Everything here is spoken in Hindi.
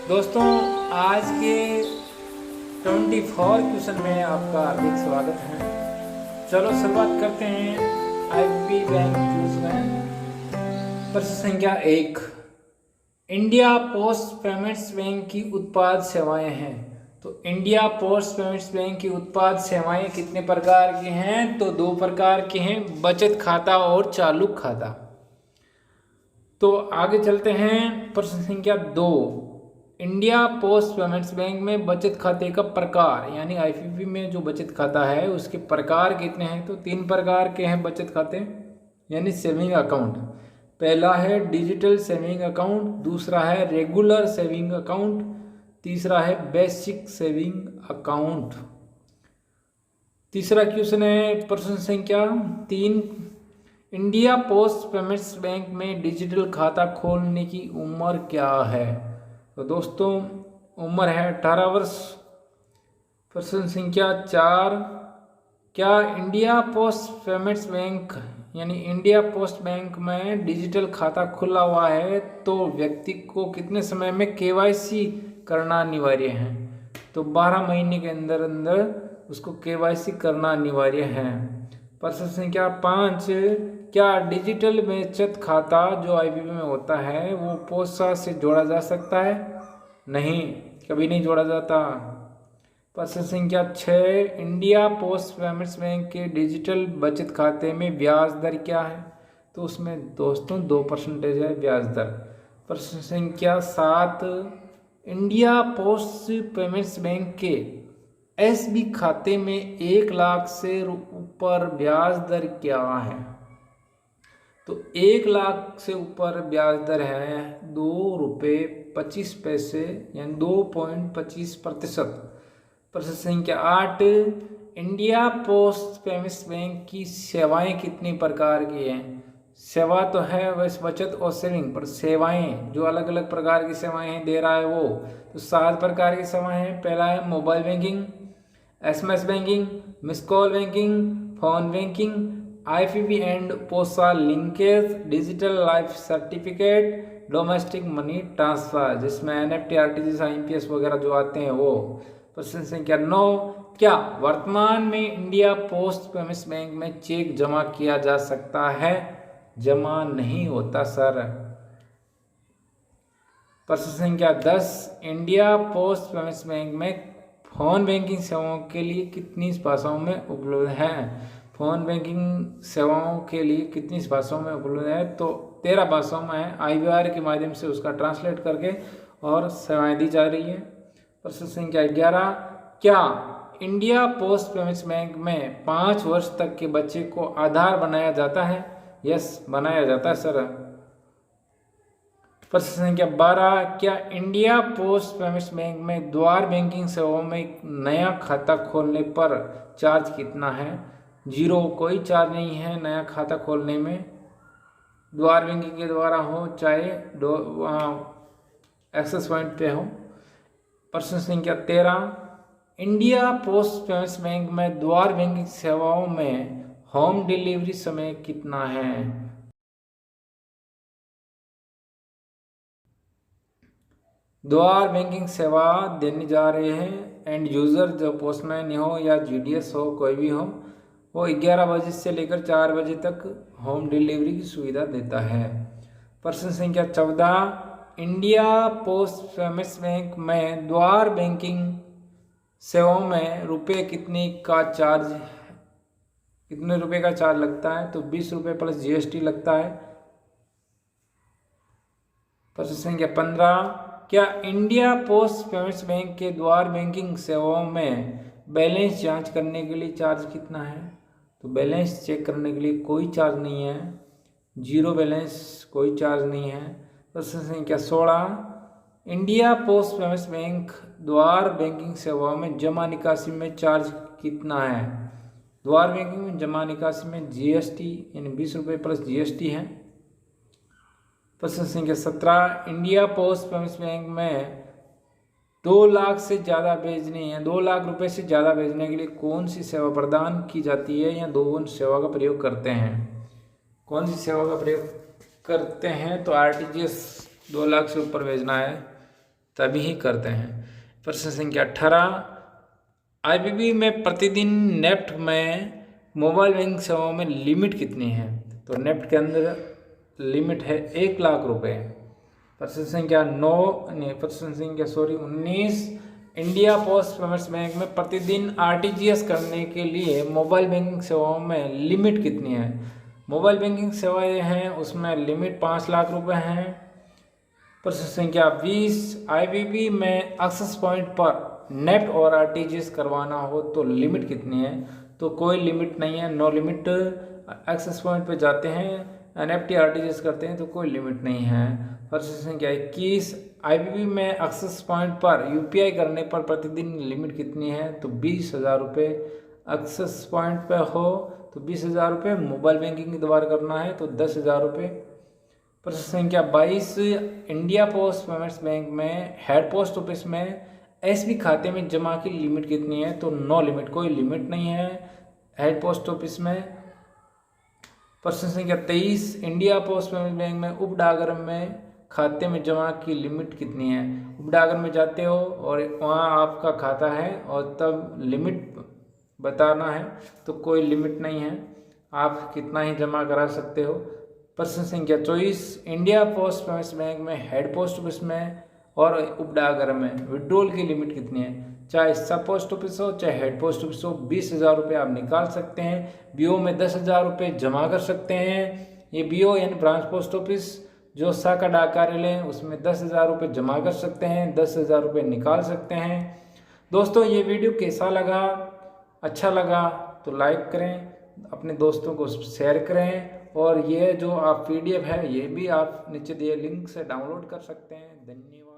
दोस्तों, आज के 24 क्वेश्चन में आपका हार्दिक स्वागत है। चलो शुरुआत करते हैं। आईपीपी बैंक चूज में प्रश्न संख्या 1। इंडिया पोस्ट पेमेंट्स बैंक की उत्पाद सेवाएं हैं। तो इंडिया पोस्ट पेमेंट्स बैंक की उत्पाद सेवाएं कितने प्रकार की हैं? तो 2 प्रकार की हैं, बचत खाता और चालू खाता। तो आगे चलते हैं। प्रश्न संख्या 2। इंडिया पोस्ट पेमेंट्स बैंक में बचत खाते का प्रकार, यानी आईपीपी में जो बचत खाता है उसके प्रकार कितने हैं? तो 3 प्रकार के हैं बचत खाते, यानी सेविंग अकाउंट। पहला है डिजिटल सेविंग अकाउंट, दूसरा है रेगुलर सेविंग अकाउंट, तीसरा है बेसिक सेविंग अकाउंट। तीसरा क्वेश्चन है प्रश्न संख्या 3। इंडिया पोस्ट पेमेंट्स बैंक में डिजिटल खाता खोलने की उम्र क्या है? तो दोस्तों, उम्र है 18 वर्ष। प्रश्न संख्या 4। क्या इंडिया पोस्ट पेमेंट्स बैंक यानी इंडिया पोस्ट बैंक में डिजिटल खाता खुला हुआ है तो व्यक्ति को कितने समय में केवाईसी करना अनिवार्य है? तो 12 महीने के अंदर अंदर उसको केवाईसी करना अनिवार्य है। प्रश्न संख्या 5। क्या डिजिटल बचत खाता जो आईपीपी में होता है वो पोस्टा से जोड़ा जा सकता है? नहीं, कभी नहीं जोड़ा जाता। प्रश्न संख्या 6। इंडिया पोस्ट पेमेंट्स बैंक के डिजिटल बचत खाते में ब्याज दर क्या है? तो उसमें दोस्तों 2% है ब्याज दर। प्रश्न संख्या 7। इंडिया पोस्ट पेमेंट्स बैंक के एसबी खाते में 1 लाख से ऊपर ब्याज दर क्या है? तो 1 लाख से ऊपर ब्याज दर है ₹2.25, यानी 2.25%। प्रश्न संख्या 8। इंडिया पोस्ट पेमेंट्स बैंक की सेवाएं कितनी प्रकार की हैं? सेवा तो है वैसे बचत और सेविंग, पर सेवाएं जो अलग अलग प्रकार की सेवाएं दे रहा है वो तो 7 प्रकार की सेवाएं हैं। पहला है mobile banking, SMS banking, miss call banking, phone banking, IPP and POSA linkage, digital life certificate, domestic money transfer, जिसमें एनएफटी, आरटीजीएस, आईएमपीएस वगैरह जो आते हैं वो। प्रश्न संख्या 9। क्या वर्तमान में इंडिया पोस्ट पेमेंट्स बैंक में चेक जमा किया जा सकता है? जमा नहीं होता सर। प्रश्न संख्या 10। इंडिया पोस्ट पेमेंट्स बैंक में फोन बैंकिंग सेवाओं के लिए कितनी भाषाओं में उपलब्ध है? फोन बैंकिंग सेवाओं के लिए कितनी भाषाओं में उपलब्ध है? तो 13 भाषाओं में है। आईवीआर के माध्यम से उसका ट्रांसलेट करके और सेवाएं दी जा रही है। प्रश्न संख्या 11। क्या इंडिया पोस्ट पेमेंट्स बैंक में 5 वर्ष तक के बच्चे को आधार बनाया जाता है? यस, बनाया जाता है सर। प्रश्न संख्या 12। क्या इंडिया पोस्ट पेमेंट्स बैंक में द्वार बैंकिंग सेवाओं में एक नया खाता खोलने पर चार्ज कितना है? 0, कोई चार्ज नहीं है नया खाता खोलने में, द्वार बैंकिंग के द्वारा हो चाहे एक्सेस पॉइंट पे हो। प्रश्न संख्या 13। इंडिया पोस्ट पेमेंट्स बैंक में द्वार बैंकिंग सेवाओं में होम डिलीवरी समय कितना है? द्वार बैंकिंग सेवा देने जा रहे हैं एंड यूज़र जो पोस्टमैन हो या जीडीएस हो, कोई भी हो, वो 11 बजे से लेकर 4 बजे तक होम डिलीवरी की सुविधा देता है। प्रश्न संख्या 14। इंडिया पोस्ट पेमेंट्स बैंक में द्वार बैंकिंग सेवाओं में कितने रुपए का चार्ज लगता है? तो 20 रुपये प्लस जीएसटी लगता है। प्रश्न संख्या 15। क्या इंडिया पोस्ट पेमेंट्स बैंक के द्वार बैंकिंग सेवाओं में बैलेंस जांच करने के लिए चार्ज कितना है? तो बैलेंस चेक करने के लिए कोई चार्ज नहीं है, 0 बैलेंस, कोई चार्ज नहीं है। प्रश्न संख्या 16। इंडिया पोस्ट पेमेंट्स बैंक द्वार बैंकिंग सेवाओं में जमा निकासी में चार्ज कितना है? द्वार बैंकिंग में जमा निकासी में जीएसटी यानी 20 रुपये प्लस जीएसटी है। प्रश्न संख्या 17। इंडिया पोस्ट पेमेंट्स बैंक में 2 लाख से ज़्यादा भेजने या 2 लाख रुपए से ज़्यादा भेजने के लिए कौन सी सेवा प्रदान की जाती है या कौन सेवा का प्रयोग करते हैं? कौन सी सेवा का प्रयोग करते हैं? तो आरटीजीएस 2 लाख से ऊपर भेजना है तभी ही करते हैं। प्रश्न संख्या 18, आईबीबी में प्रतिदिन नेफ्ट में मोबाइल बैंकिंग सेवाओं में लिमिट कितनी है? तो नेफ्ट के अंदर लिमिट है 1,00,000 रुपये। प्रश्न संख्या 19, इंडिया पोस्ट पेमेंट्स बैंक में प्रतिदिन आरटीजीएस करने के लिए मोबाइल बैंकिंग सेवाओं में लिमिट कितनी है? मोबाइल बैंकिंग सेवाएं हैं उसमें लिमिट 5,00,000 रुपये हैं। प्रश्न संख्या 20, आईबीबी में एक्सेस पॉइंट पर नेफ्ट और आरटीजीएस करवाना हो तो लिमिट कितनी है? तो कोई लिमिट नहीं है, नो लिमिट। एक्सेस पॉइंट पे जाते हैं, एनएफटी आरटीजीएस करते हैं तो कोई लिमिट नहीं है। प्रश्न संख्या 21, आईबीबी में एक्सेस पॉइंट पर यूपीआई करने पर प्रतिदिन लिमिट कितनी है? तो 20,000 रुपये। एक्सेस पॉइंट पे हो तो 20,000 रुपये, मोबाइल बैंकिंग के द्वारा करना है तो 10,000 रुपये। प्रश्न संख्या 22, इंडिया पोस्ट पेमेंट्स बैंक में हेड पोस्ट ऑफिस में एसबी खाते में जमा की लिमिट कितनी है? तो नो लिमिट, कोई लिमिट नहीं है हेड पोस्ट ऑफिस में। प्रश्न संख्या 23, इंडिया पोस्ट पेमेंट्स बैंक में उप डाकघर में खाते में जमा की लिमिट कितनी है? उप डाकघर में जाते हो और वहाँ आपका खाता है और तब लिमिट बताना है तो कोई लिमिट नहीं है, आप कितना ही जमा करा सकते हो। प्रश्न संख्या 24, इंडिया पोस्ट पेमेंट्स बैंक में हेड पोस्ट ऑफिस में और उप डाकघर में विड्रॉल की लिमिट कितनी है? चाहे सब पोस्ट ऑफिस हो चाहे हेड पोस्ट ऑफिस हो, 20,000 रुपये आप निकाल सकते हैं। बीओ में 10,000 रुपये जमा कर सकते हैं। ये बीओ यानी ब्रांच पोस्ट ऑफिस जो शाखा डाक कार्यालय है उसमें 10,000 रुपये जमा कर सकते हैं, 10,000 रुपये निकाल सकते हैं। दोस्तों ये वीडियो कैसा लगा? अच्छा लगा तो लाइक करें, अपने दोस्तों को शेयर करें और ये जो आप PDF है ये भी आप नीचे दिए लिंक से डाउनलोड कर सकते हैं। धन्यवाद।